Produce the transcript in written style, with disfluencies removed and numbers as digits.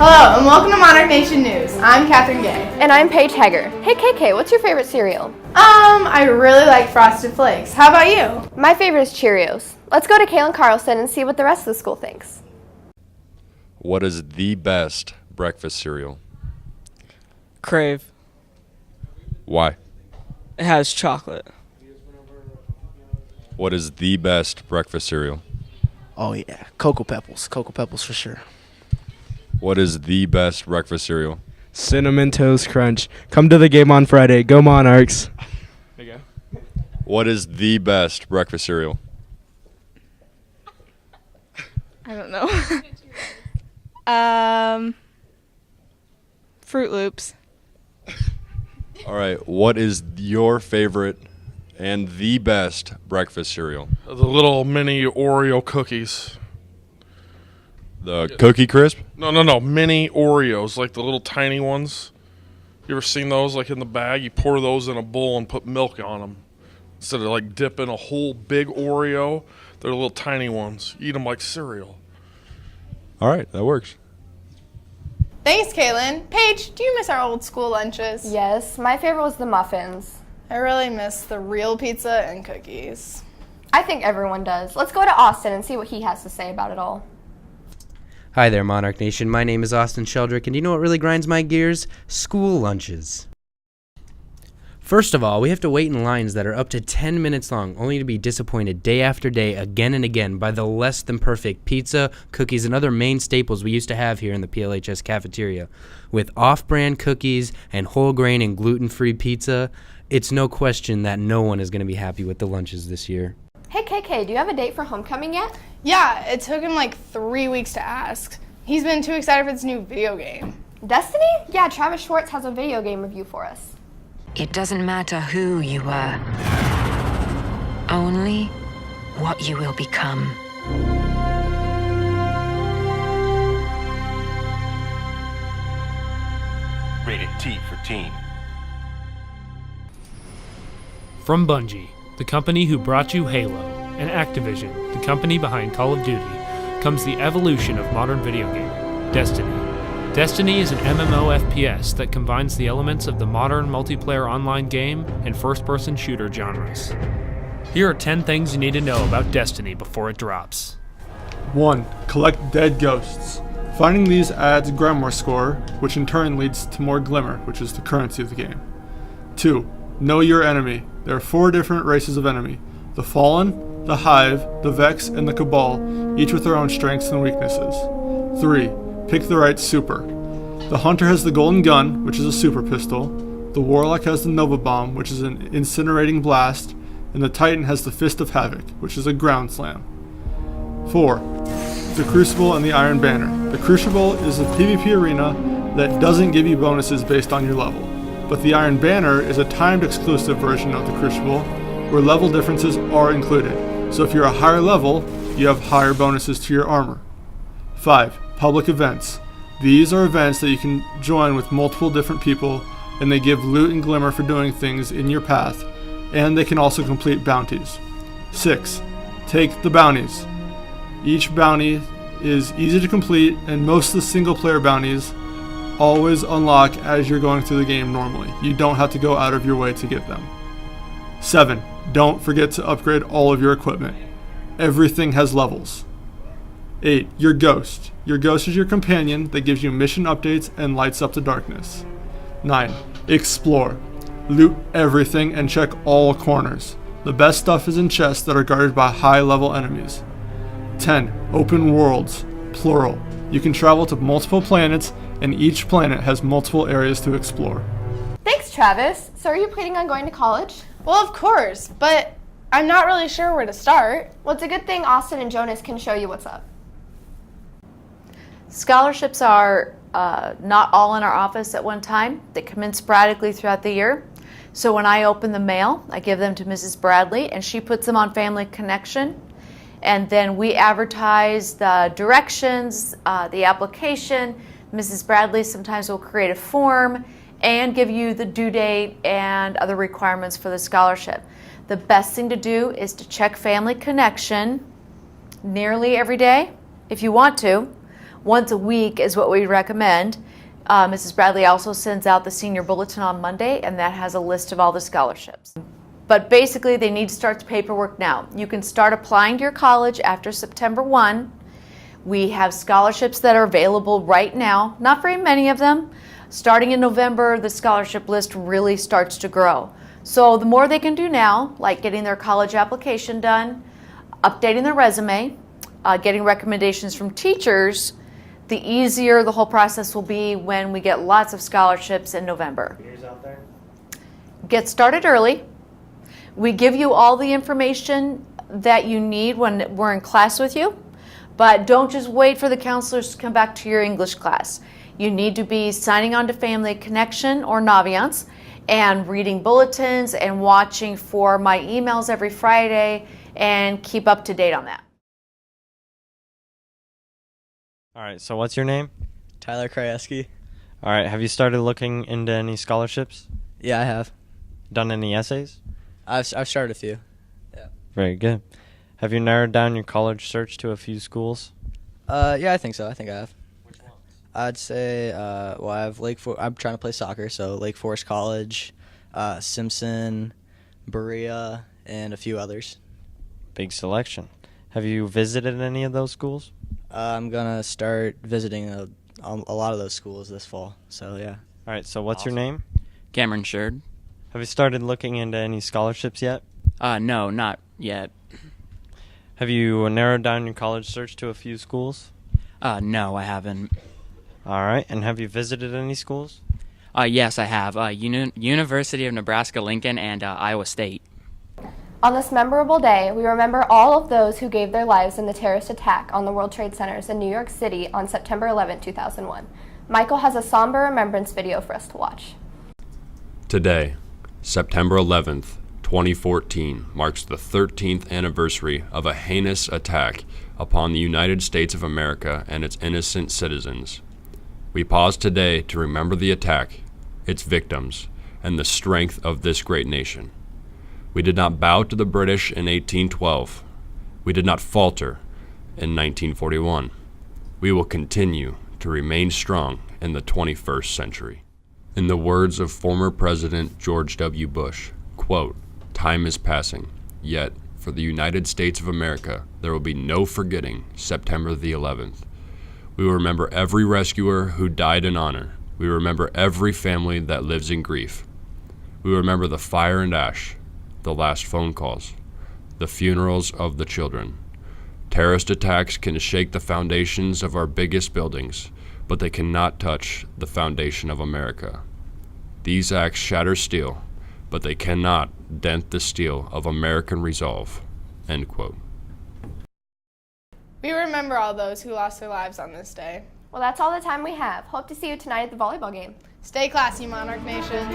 Hello, and welcome to Monarch Nation News. I'm Catherine Gay. And I'm Paige Hager. Hey KK, what's your favorite cereal? I really like Frosted Flakes. How about you? My favorite is Cheerios. Let's go to Kaylin Carlson and see what the rest of the school thinks. What is the best breakfast cereal? Crave. Why? It has chocolate. What is the best breakfast cereal? Oh yeah, Cocoa Pebbles. Cocoa Pebbles for sure. What is the best breakfast cereal? Cinnamon Toast Crunch. Come to the game on Friday. Go Monarchs. There you go. What is the best breakfast cereal? I don't know. Fruit Loops. All right. What is your favorite and the best breakfast cereal? The little mini Oreo cookies. The Cookie Crisp? No. Mini Oreos, like the little tiny ones. You ever seen those, like in the bag? You pour those in a bowl and put milk on them. Instead of like dipping a whole big Oreo, they're little tiny ones. You eat them like cereal. All right. That works. Thanks, Kaylin. Paige, do you miss our old school lunches? Yes, my favorite was the muffins. I really miss the real pizza and cookies. I think everyone does. Let's go to Austin and see what he has to say about it all. Hi there, Monarch Nation. My name is Austin Sheldrick, and do you know what really grinds my gears? School lunches. First of all, we have to wait in lines that are up to 10 minutes long, only to be disappointed day after day, again and again, by the less than perfect pizza, cookies, and other main staples we used to have here in the PLHS cafeteria. With off-brand cookies and whole grain and gluten-free pizza, it's no question that no one is going to be happy with the lunches this year. Hey KK, do you have a date for homecoming yet? Yeah, it took him like 3 weeks to ask. He's been too excited for this new video game. Destiny? Yeah, Travis Schwartz has a video game review for us. It doesn't matter who you were, only what you will become. Rated T for teen. From Bungie, the company who brought you Halo, and Activision, the company behind Call of Duty, comes the evolution of modern video gaming, Destiny. Destiny is an MMO FPS that combines the elements of the modern multiplayer online game and first-person shooter genres. Here are 10 things you need to know about Destiny before it drops. 1. Collect dead ghosts. Finding these adds Grimoire score, which in turn leads to more Glimmer, which is the currency of the game. 2. Know your enemy. There are 4 different races of enemy. The Fallen, the Hive, the Vex, and the Cabal, each with their own strengths and weaknesses. 3. Pick the right super. The Hunter has the Golden Gun, which is a super pistol. The Warlock has the Nova Bomb, which is an incinerating blast. And the Titan has the Fist of Havoc, which is a ground slam. 4. The Crucible and the Iron Banner. The Crucible is a PvP arena that doesn't give you bonuses based on your level. But the Iron Banner is a timed exclusive version of the Crucible, where level differences are included. So if you're a higher level, you have higher bonuses to your armor. 5. Public events. These are events that you can join with multiple different people, and they give loot and glimmer for doing things in your path, and they can also complete bounties. 6. Take the bounties. Each bounty is easy to complete, and most of the single player bounties always unlock as you're going through the game normally. You don't have to go out of your way to get them. 7. Don't forget to upgrade all of your equipment. Everything has levels. 8. Your Ghost. Your Ghost is your companion that gives you mission updates and lights up the darkness. 9. Explore. Loot everything and check all corners. The best stuff is in chests that are guarded by high-level enemies. 10. Open worlds. Plural. You can travel to multiple planets, and each planet has multiple areas to explore. Thanks, Travis. So are you planning on going to college? Well, of course, but I'm not really sure where to start. Well, it's a good thing Austin and Jonas can show you what's up. Scholarships are not all in our office at one time. They come in sporadically throughout the year. So when I open the mail, I give them to Mrs. Bradley, and she puts them on Family Connection. And then we advertise the directions, the application. Mrs. Bradley sometimes will create a form and give you the due date and other requirements for the scholarship. The best thing to do is to check Family Connection nearly every day if you want to, Once a week is what we recommend. Mrs. Bradley also sends out the senior bulletin on Monday, and that has a list of all the scholarships. But basically, they need to start the paperwork now. You can start applying to your college after September 1. We have scholarships that are available right now, not very many of them. Starting in November, the scholarship list really starts to grow. So the more they can do now, like getting their college application done, updating their resume, getting recommendations from teachers, the easier the whole process will be when we get lots of scholarships in November. Get started early. We give you all the information that you need when we're in class with you, but don't just wait for the counselors to come back to your English class. You need to be signing on to Family Connection or Naviance and reading bulletins and watching for my emails every Friday and keep up to date on that. All right, so what's your name? Tyler Krajewski. All right, have you started looking into any scholarships? Yeah, I have. Done any essays? I've started a few. Yeah. Very good. Have you narrowed down your college search to a few schools? Yeah, I think so. I think I have. Which ones? I'd say, well, I have Lake Forest. I'm trying to play soccer, so Lake Forest College, Simpson, Berea, and a few others. Big selection. Have you visited any of those schools? I'm gonna start visiting a lot of those schools this fall. So yeah. All right. So what's your name? Cameron Sherd. Have you started looking into any scholarships yet? No, not yet. Have you narrowed down your college search to a few schools? No, I haven't. All right. And have you visited any schools? Yes, I have. University of Nebraska-Lincoln and Iowa State. On this memorable day, we remember all of those who gave their lives in the terrorist attack on the World Trade Centers in New York City on September 11, 2001. Michael has a somber remembrance video for us to watch. Today, September 11th, 2014, marks the 13th anniversary of a heinous attack upon the United States of America and its innocent citizens. We pause today to remember the attack, its victims, and the strength of this great nation. We did not bow to the British in 1812. We did not falter in 1941. We will continue to remain strong in the 21st century. In the words of former President George W. Bush, quote, "Time is passing, yet for the United States of America, there will be no forgetting September the 11th. We will remember every rescuer who died in honor. We will remember every family that lives in grief. We will remember the fire and ash, the last phone calls, the funerals of the children. Terrorist attacks can shake the foundations of our biggest buildings, but they cannot touch the foundation of America. These acts shatter steel, but they cannot dent the steel of American resolve." End quote. We remember all those who lost their lives on this day. Well, that's all the time we have. Hope to see you tonight at the volleyball game. Stay classy, Monarch Nation.